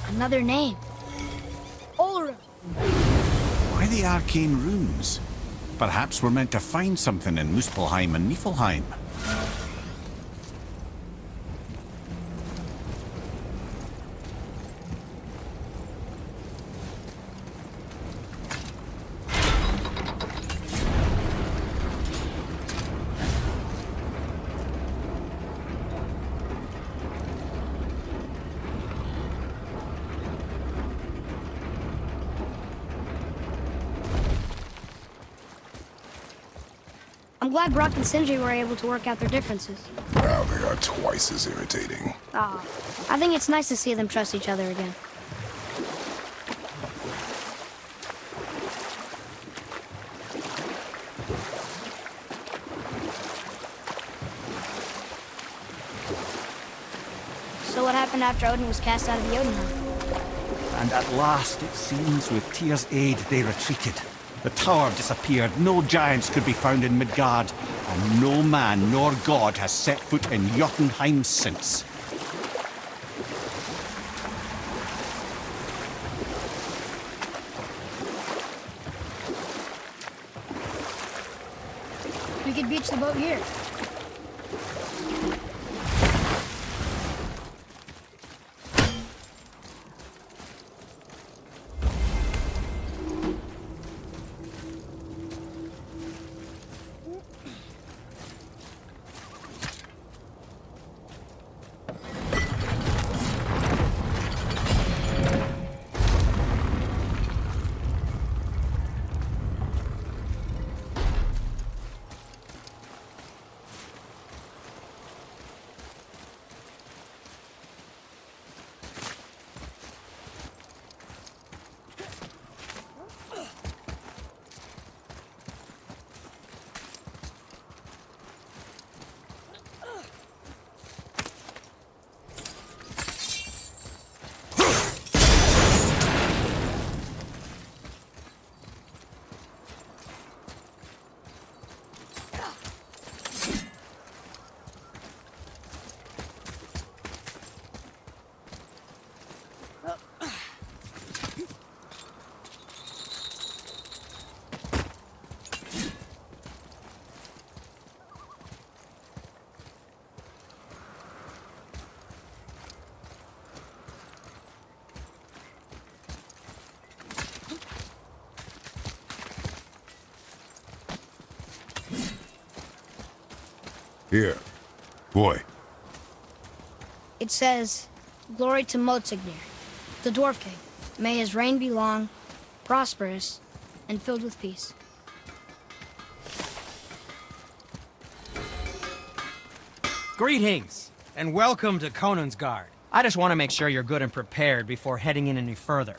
Another name. Ulra. Why the arcane runes? Perhaps we're meant to find something in Muspelheim and Niflheim. I'm glad Brock and Sindri were able to work out their differences. Now they are twice as irritating. I think it's nice to see them trust each other again. So what happened after Odin was cast out of the Jotunheim? And at last, it seems, with Tyr's aid, they retreated. The tower disappeared, no giants could be found in Midgard, and no man nor god has set foot in Jotunheim since. We could beach the boat here. Here. Boy. It says, "Glory to Motsignir, the Dwarf King. May his reign be long, prosperous, and filled with peace." Greetings, and welcome to Konungsgard. I just want to make sure you're good and prepared before heading in any further.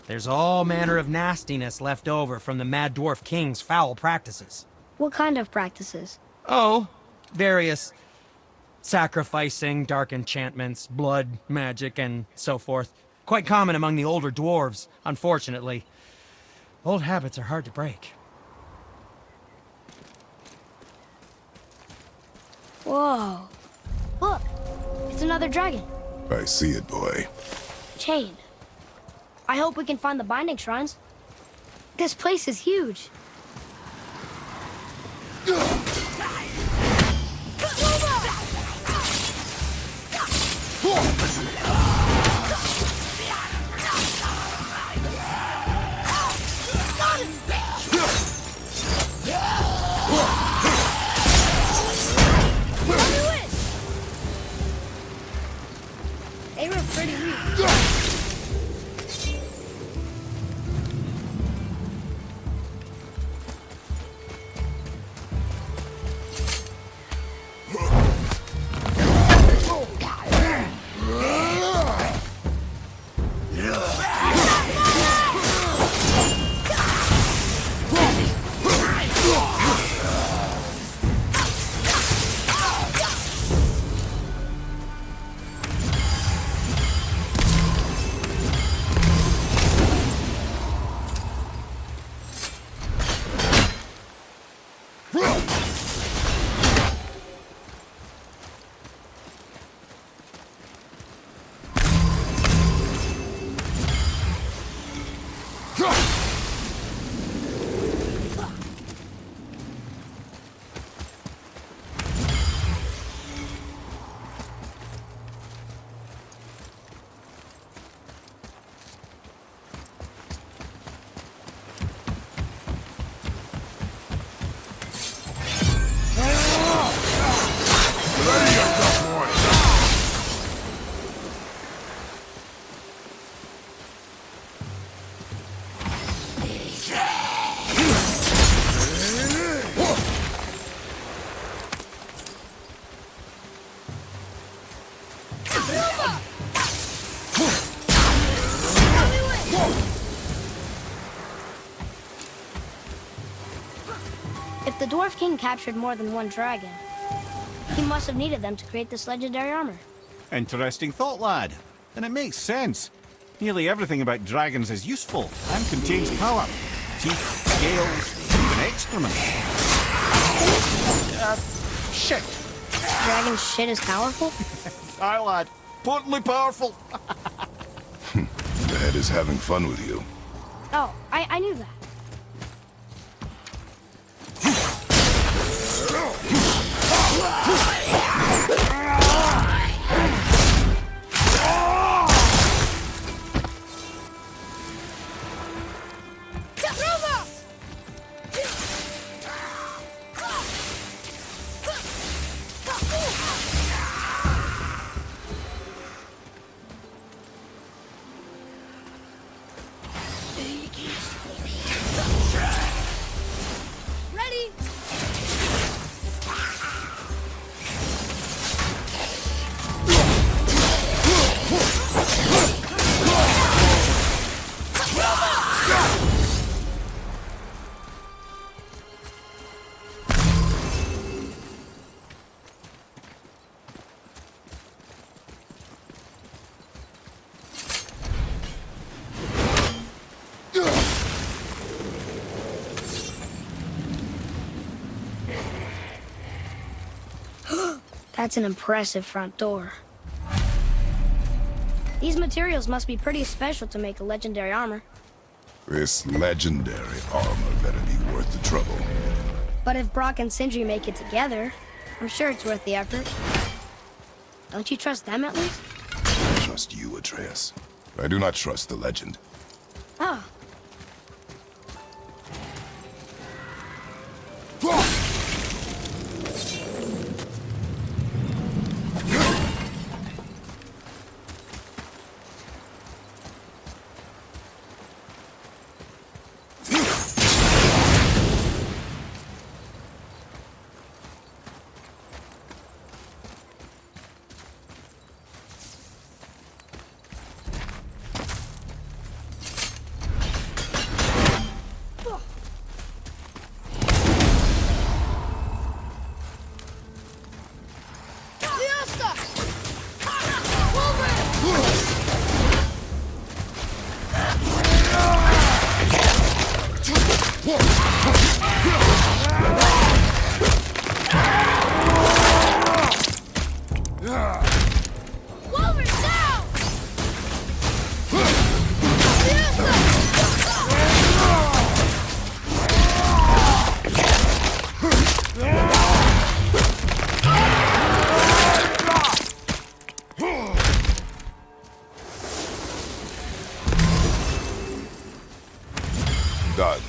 There's all manner of nastiness left over from the Mad Dwarf King's foul practices. What kind of practices? Oh, various sacrificing, dark enchantments, blood, magic, and so forth. Quite common among the older dwarves, unfortunately. Old habits are hard to break. Whoa. Look, it's another dragon. I see it, boy. Chain. I hope we can find the binding shrines. This place is huge. They were pretty weak. Dwarf King captured more than one dragon. He must have needed them to create this legendary armor. Interesting thought, lad. And it makes sense. Nearly everything about dragons is useful and contains power. Teeth, scales, even excrement. Shit. Dragon shit is powerful? Aye, lad. Potently powerful. Dad is having fun with you. Oh, I knew that. That's an impressive front door. These materials must be pretty special to make a legendary armor. This legendary armor better be worth the trouble. But if Brock and Sindri make it together, I'm sure it's worth the effort. Don't you trust them at least? I trust you, Atreus. I do not trust the legend. Oh. Done.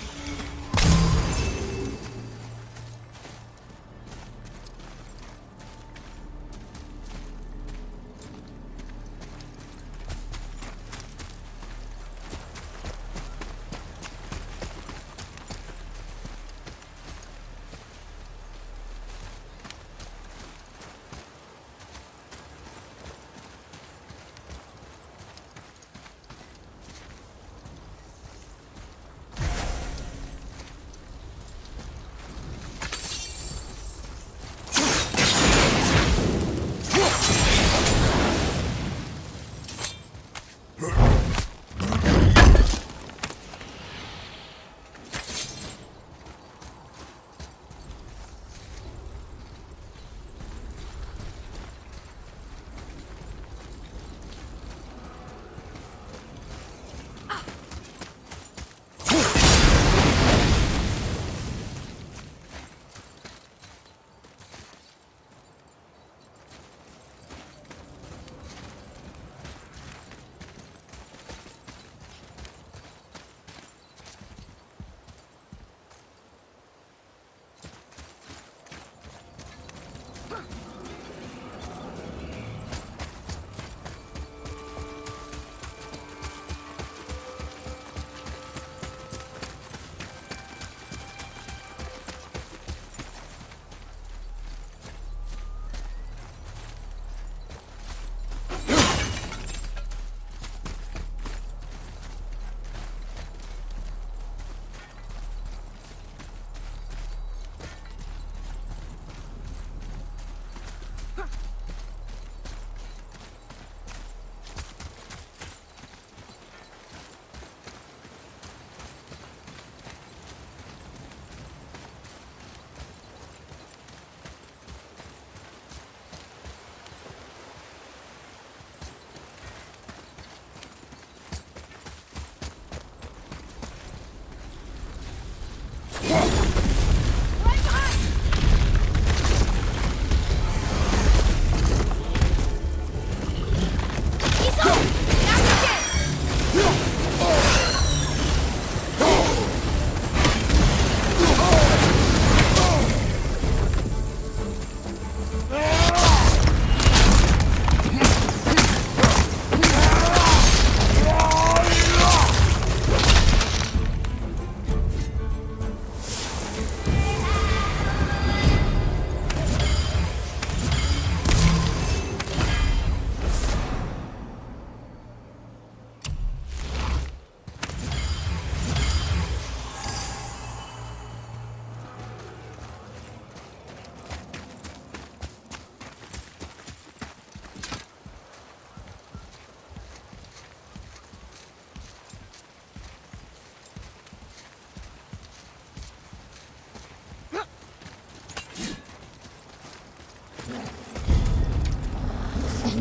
Ready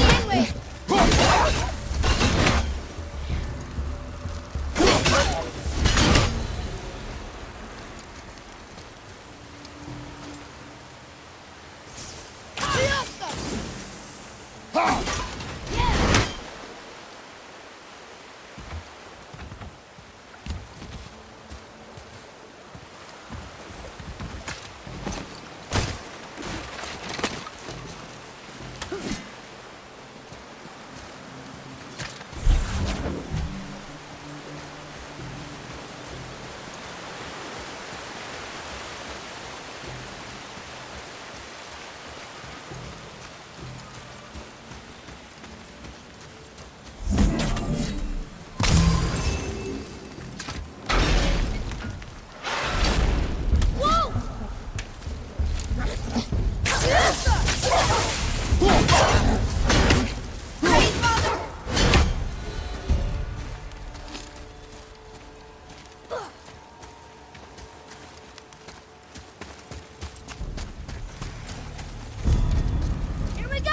and wait. Here we go!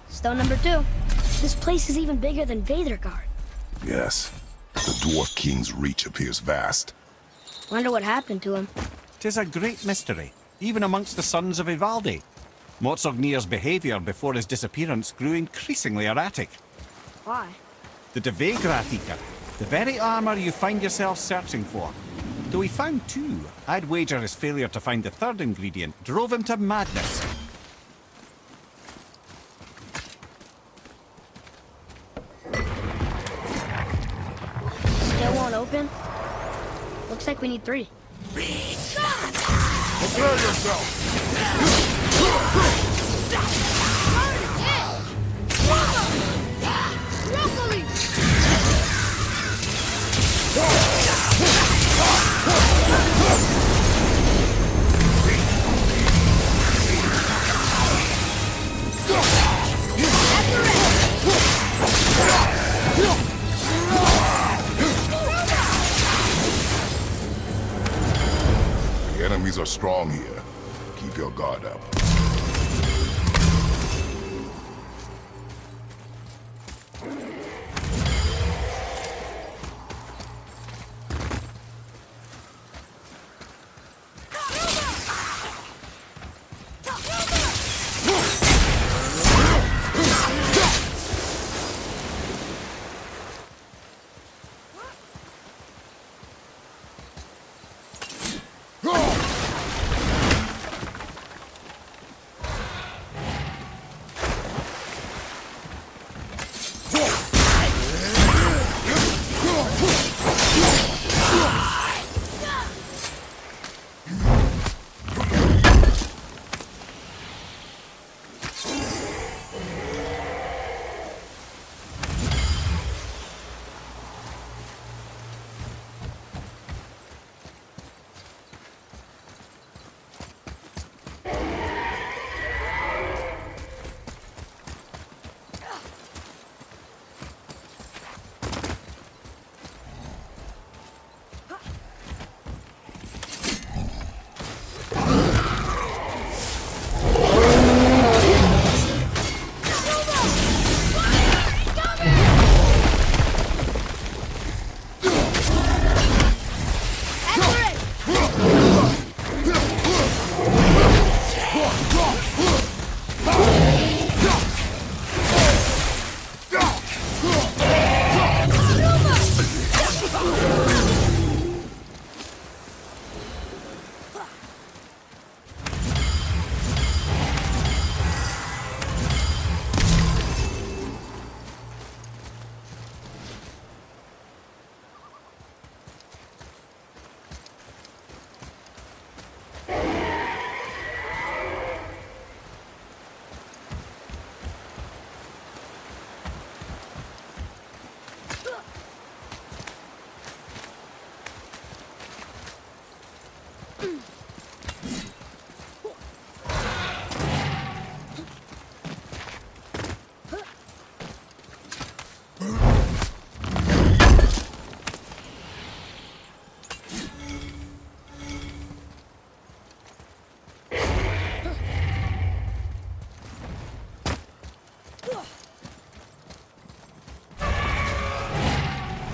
Stone number 2. This place is even bigger than Vadergard. Yes. The Dwarf King's reach appears vast. Wonder what happened to him. 'Tis a great mystery, even amongst the sons of Ivaldi. Motsognir's behaviour before his disappearance grew increasingly erratic. Why? The Devegrathika, the very armour you find yourself searching for. Though he found 2, I'd wager his failure to find the 3rd ingredient drove him to madness. Still won't open? Looks like we need 3. Prepare yourself! The enemies are strong here. Keep your guard up.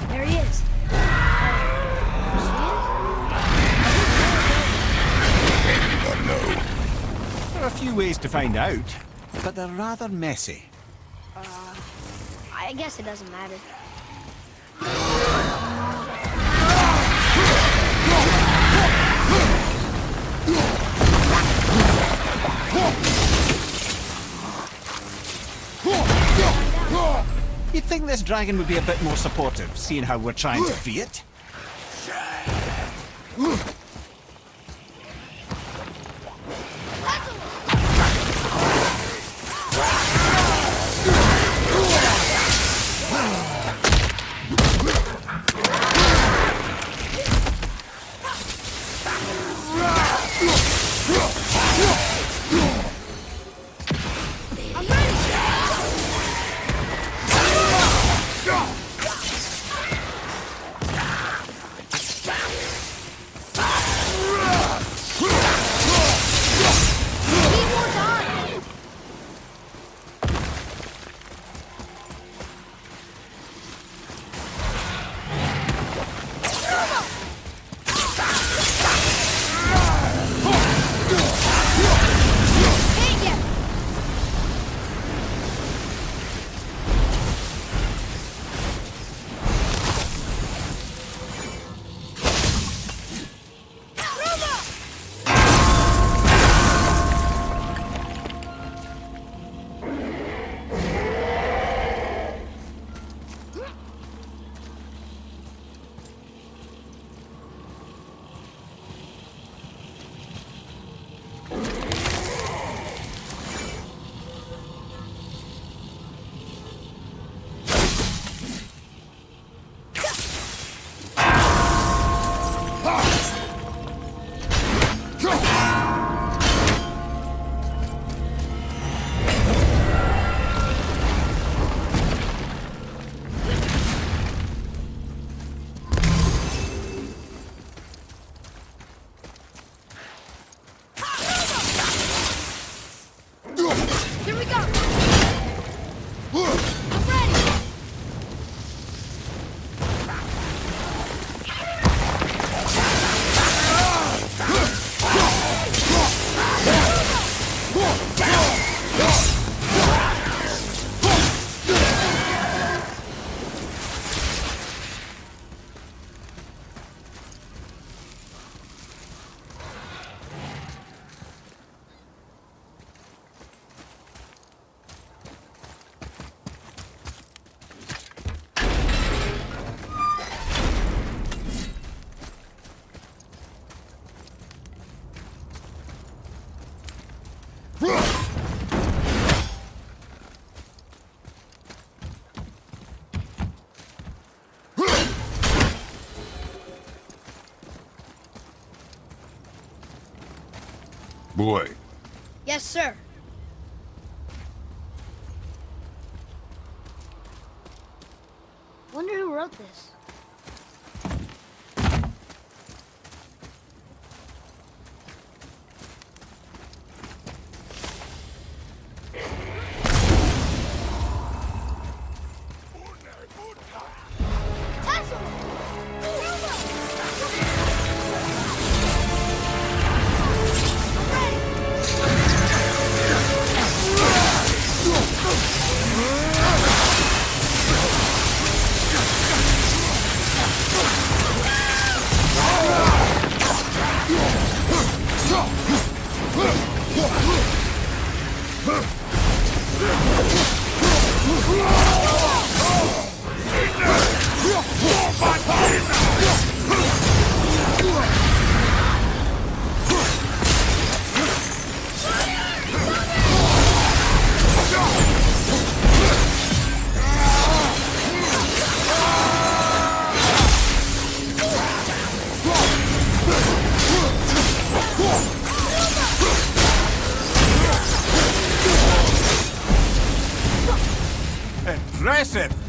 There he is. There are a few ways to find out, but they're rather messy. I guess it doesn't matter. You'd think this dragon would be a bit more supportive, seeing how we're trying to free it. Need more time. Hit ya. Here we go. I'm ready. Boy, Yes, sir. Wonder who wrote this. Impressive!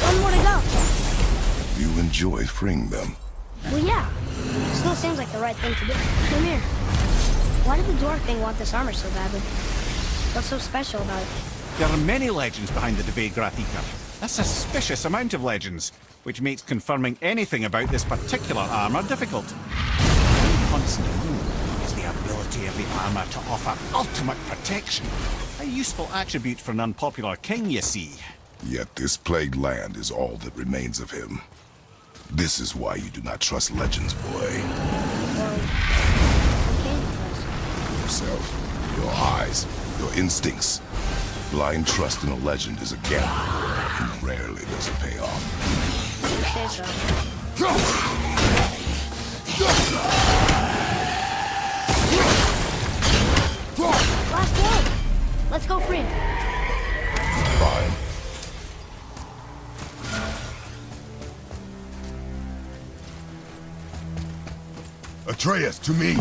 One more to go. You enjoy freeing them. Well, yeah. Still seems like the right thing to do. Come here. Why did the Dwarf King want this armor so badly? What's so special about it? There are many legends behind the Debate Grathika. A suspicious amount of legends, which makes confirming anything about this particular armor difficult. Constant is the ability of the armor to offer ultimate protection. A useful attribute for an unpopular king, you see. Yet this plagued land is all that remains of him. This is why you do not trust legends, boy. Well, who can you trust? Yourself, your eyes, your instincts. Blind trust in a legend is a gamble, and rarely does it pay off. You say so. Last one! Let's go free. Fine. Atreus, to me!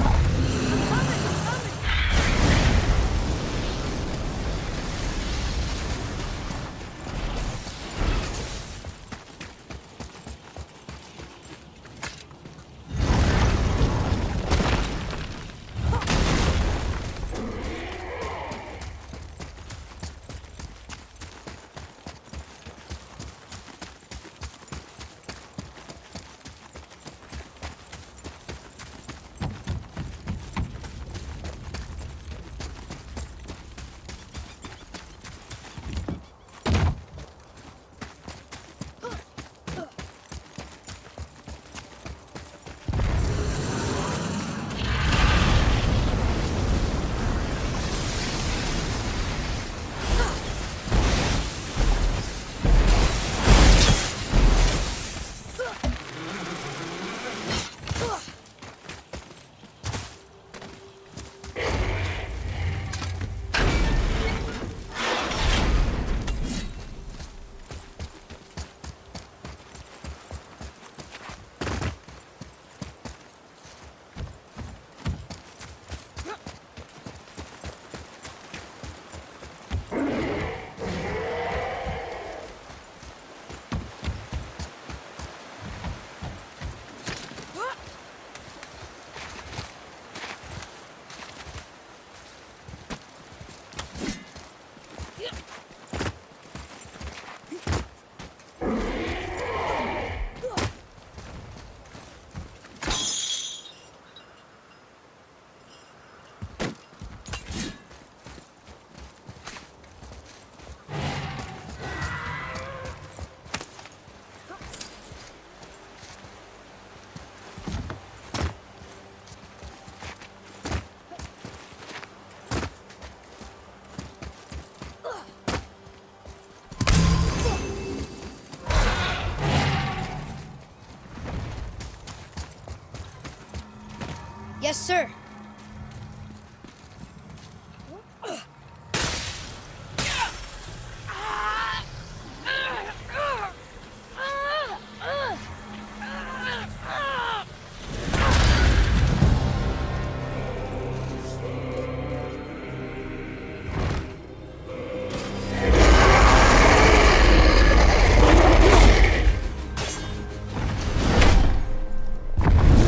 Yes, sir.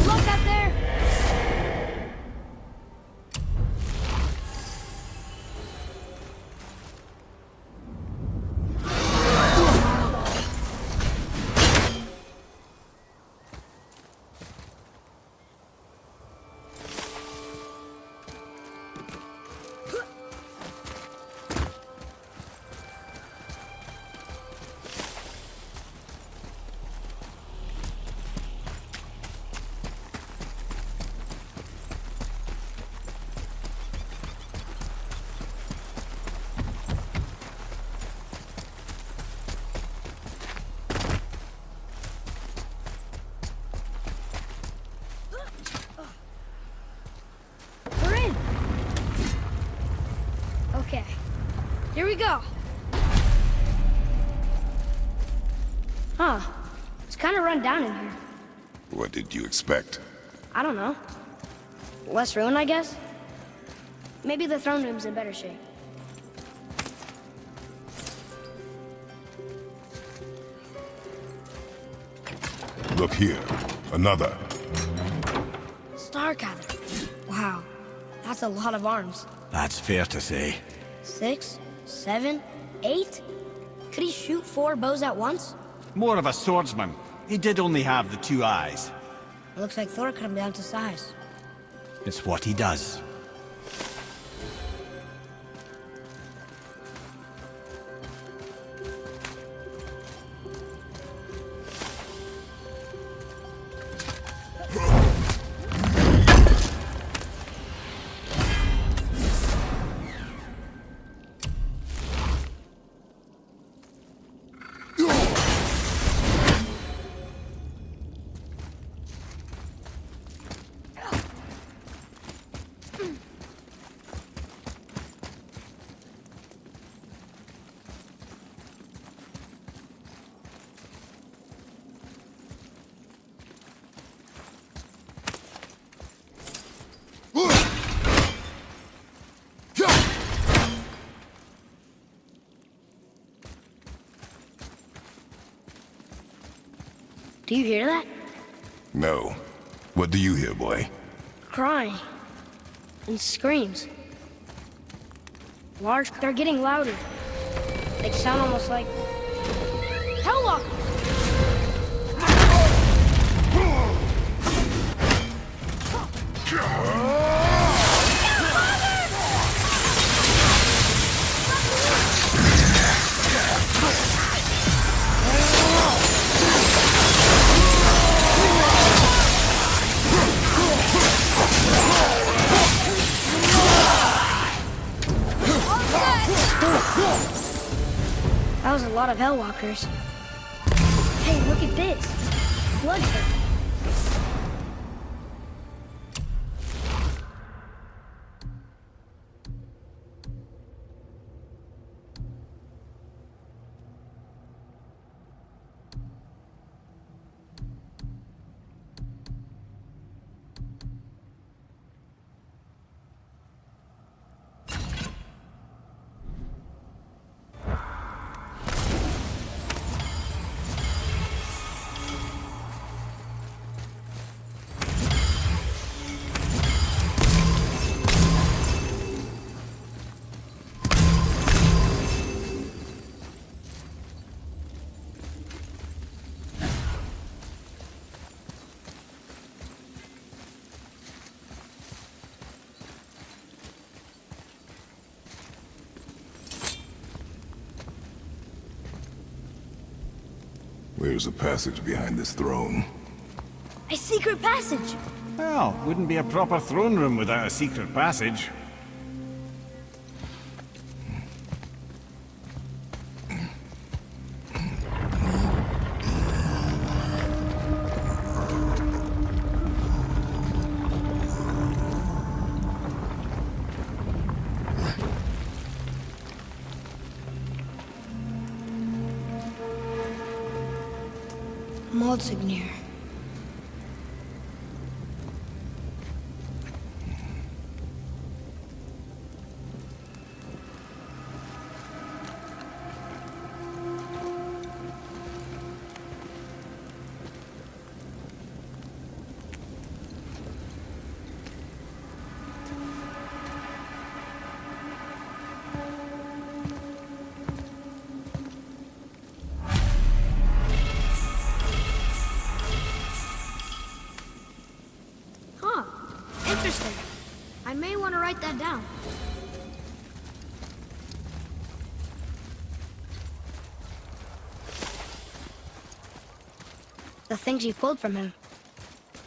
Look out there! We're in. Okay, here we go. Huh. It's kind of run down in here. What did you expect? I don't know. Less ruin, I guess? Maybe the throne room's in better shape. Look here. Another. Starkadder. Wow. That's a lot of arms. That's fair to say. 6, 7, 8? Could he shoot 4 bows at once? More of a swordsman. He did only have the 2 eyes. It looks like Thor cut him down to size. It's what he does. Do you hear that? No. What do you hear, boy? Crying. And screams. Large, they're getting louder. They sound almost like... Hellwalker! That was a lot of Hellwalkers. Hey, look at this. Bloodshed. Where's a passage behind this throne? A secret passage! Well, wouldn't be a proper throne room without a secret passage. Maldsignir. Huh. Interesting. I may want to write that down. The things you pulled from him.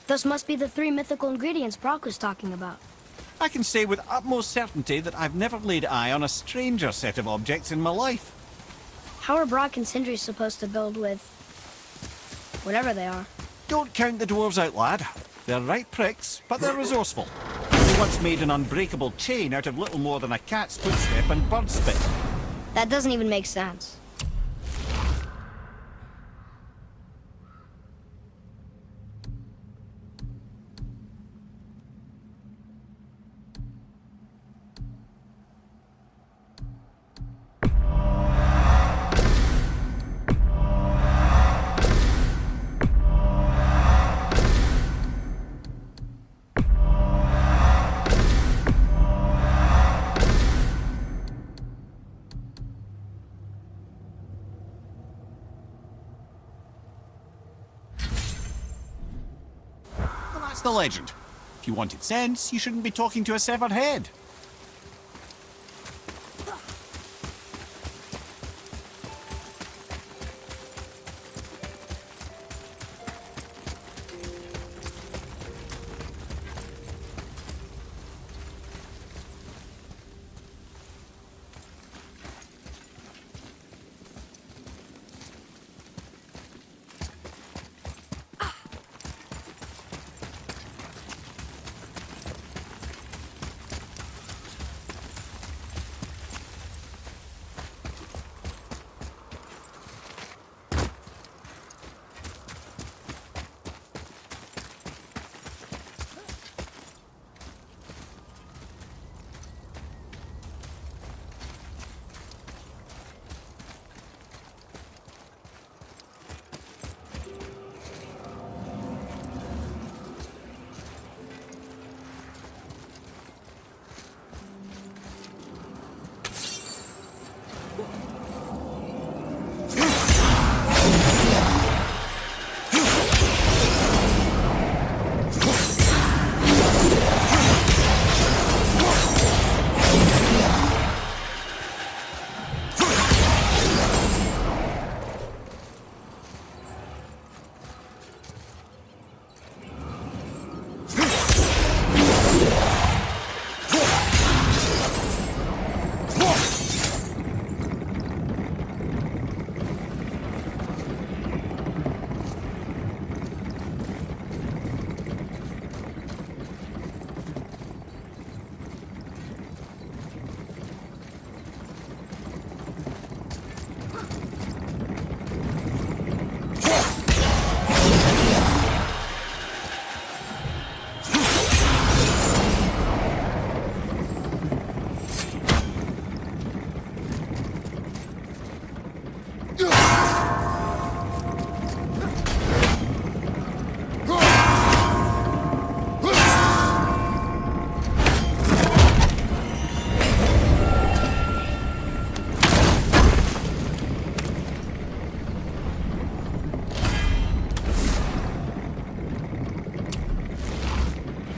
Those must be the 3 mythical ingredients Brock was talking about. I can say with utmost certainty that I've never laid eye on a stranger set of objects in my life. How are Brock and Sindri supposed to build with... whatever they are? Don't count the dwarves out, lad. They're right pricks, but they're resourceful. They once made an unbreakable chain out of little more than a cat's footstep and bird spit. That doesn't even make sense. the legend. If you wanted sense, you shouldn't be talking to a severed head.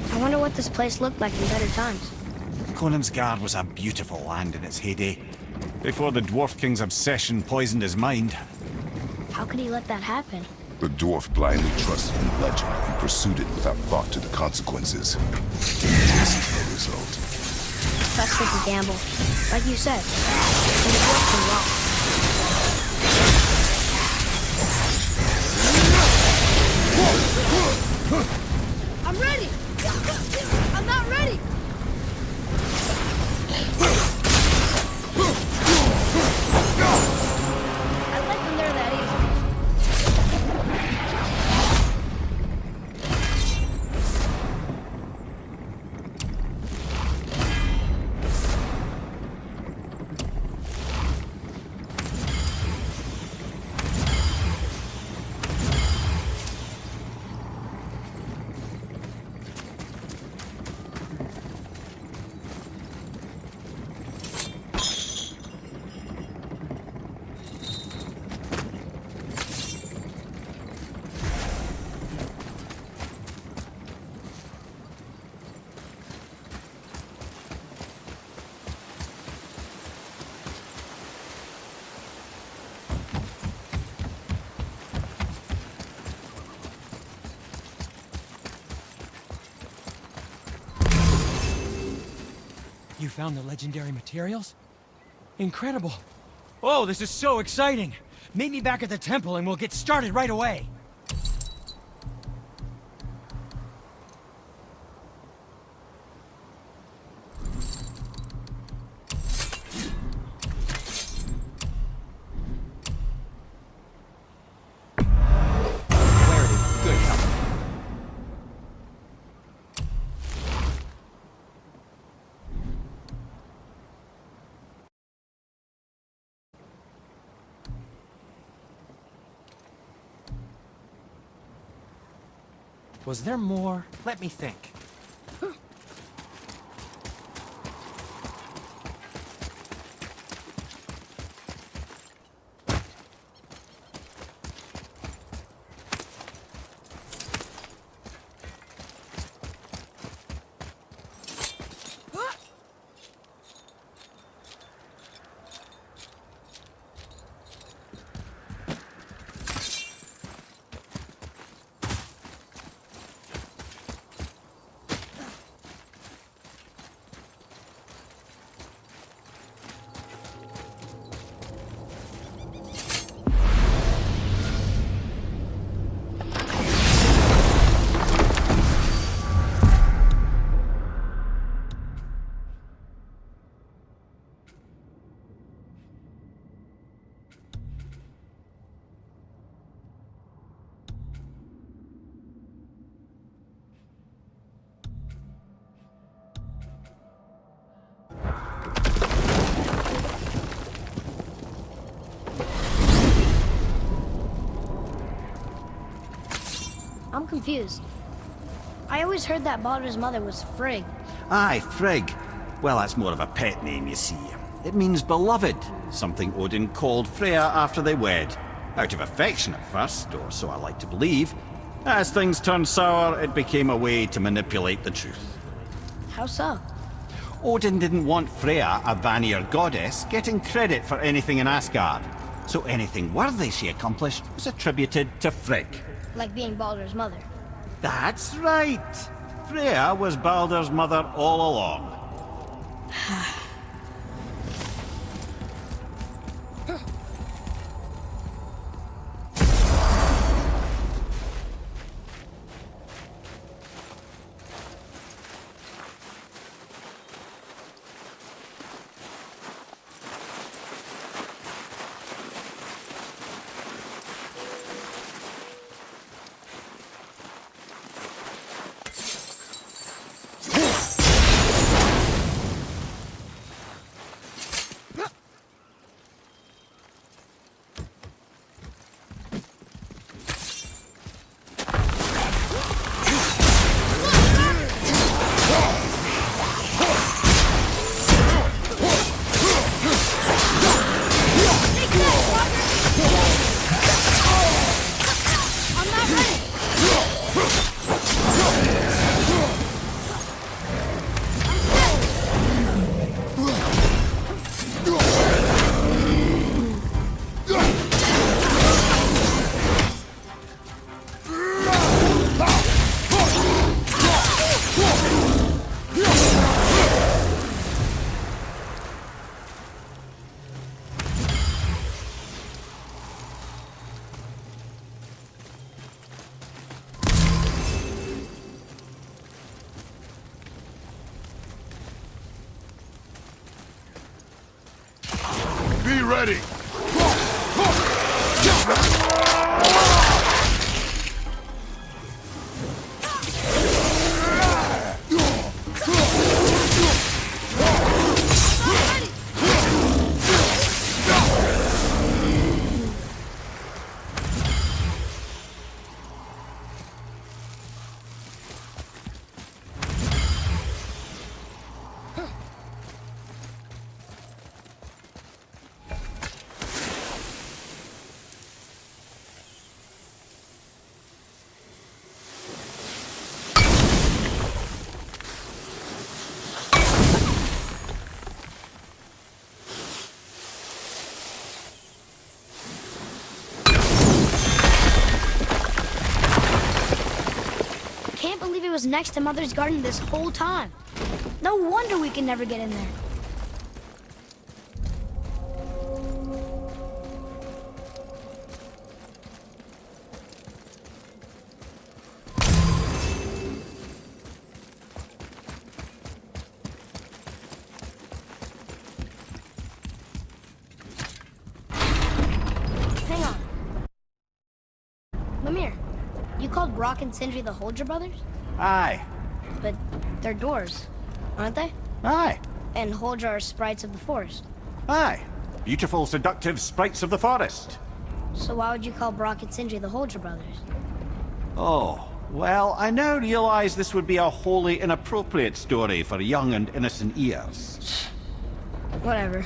I wonder what this place looked like in better times. Conamsgard was a beautiful land in its heyday, before the Dwarf King's obsession poisoned his mind. How could he let that happen? The dwarf blindly trusted in legend and pursued it without thought to the consequences. Just the result. Trust is a gamble. Like you said. And it worked him well. I'm ready! I'm not ready! I like when they're that easy. You found the legendary materials? Incredible. Oh, this is so exciting. Meet me back at the temple and we'll get started right away. Clarity, good help. Was there more? Let me think. I'm confused. I always heard that Baldur's mother was Frigg. Aye, Frigg. Well, that's more of a pet name, you see. It means beloved, something Odin called Freya after they wed. Out of affection at first, or so I like to believe. As things turned sour, it became a way to manipulate the truth. How so? Odin didn't want Freya, a Vanir goddess, getting credit for anything in Asgard. So anything worthy she accomplished was attributed to Frigg. Like being Baldur's mother. That's right! Freya was Baldur's mother all along. Be ready! Can't believe it was next to Mother's garden this whole time. No wonder we can never get in there. Hang on. Mimir, you called Brock and Sindri the Holdra brothers? Aye. But they're dwarves, aren't they? Aye. And Holdra are sprites of the forest. Aye. Beautiful, seductive sprites of the forest. So why would you call Brock and Sindri the Holdra brothers? Oh, well, I now realize this would be a wholly inappropriate story for young and innocent ears. Whatever.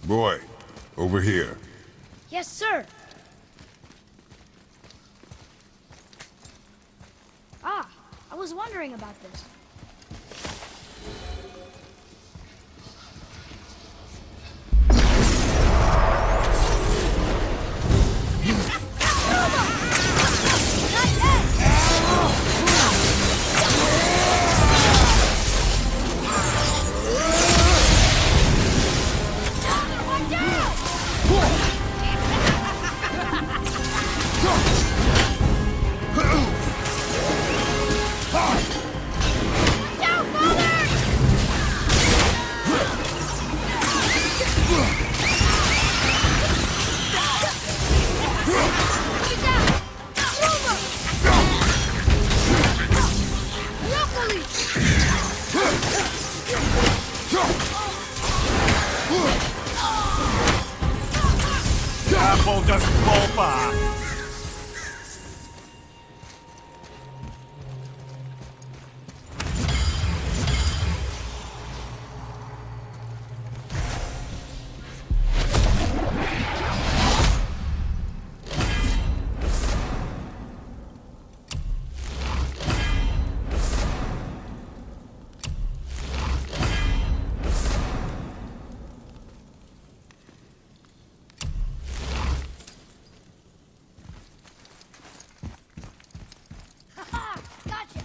Boy, over here. Yes, sir. Ah, I was wondering about this. Apple doesn't fall far. Gotcha.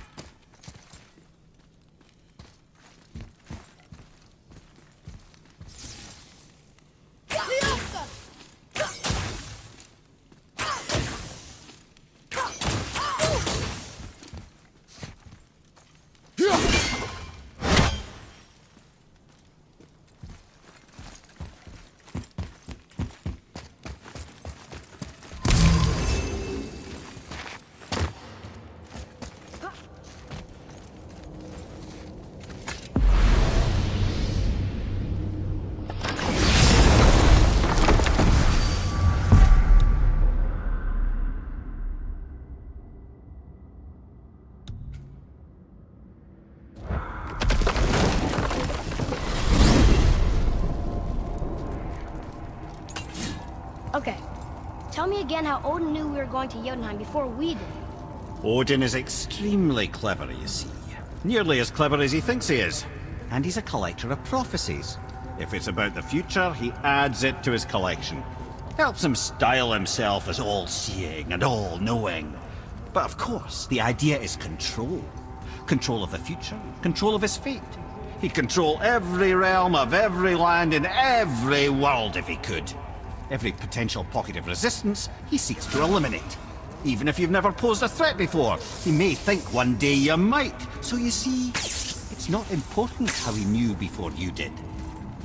Okay. Tell me again how Odin knew we were going to Jotunheim before we did. Odin is extremely clever, you see. Nearly as clever as he thinks he is. And he's a collector of prophecies. If it's about the future, he adds it to his collection. Helps him style himself as all-seeing and all-knowing. But of course, the idea is control. Control of the future, control of his fate. He'd control every realm of every land in every world if he could. Every potential pocket of resistance, he seeks to eliminate. Even if you've never posed a threat before, he may think one day you might. So you see, it's not important how he knew before you did.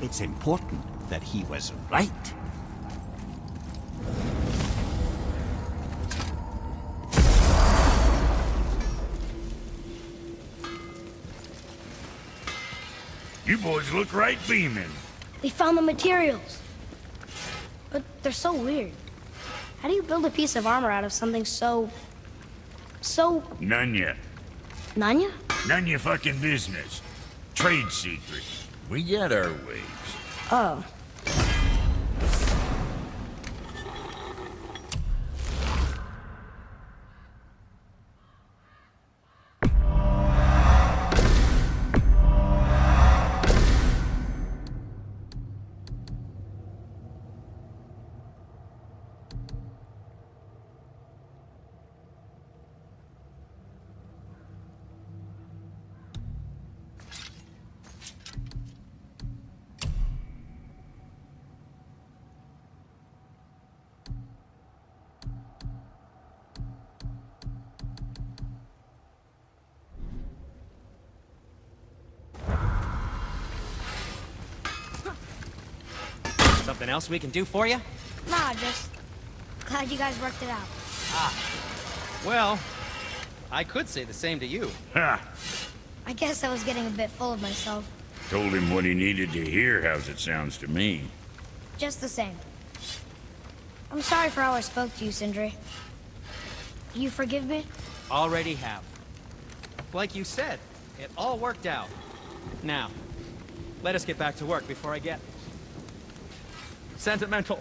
It's important that he was right. You boys look right beaming. They found the materials. But they're so weird. How do you build a piece of armor out of something so... None ya. Nanya? None ya fucking business. Trade secret. We got our ways. Oh. Something else we can do for you? Nah, just glad you guys worked it out. Well, I could say the same to you. Ha! I guess I was getting a bit full of myself. Told him what he needed to hear, how's it sounds to me. Just the same. I'm sorry for how I spoke to you, Sindri. You forgive me? Already have. Like you said, it all worked out. Now, let us get back to work before I get... sentimental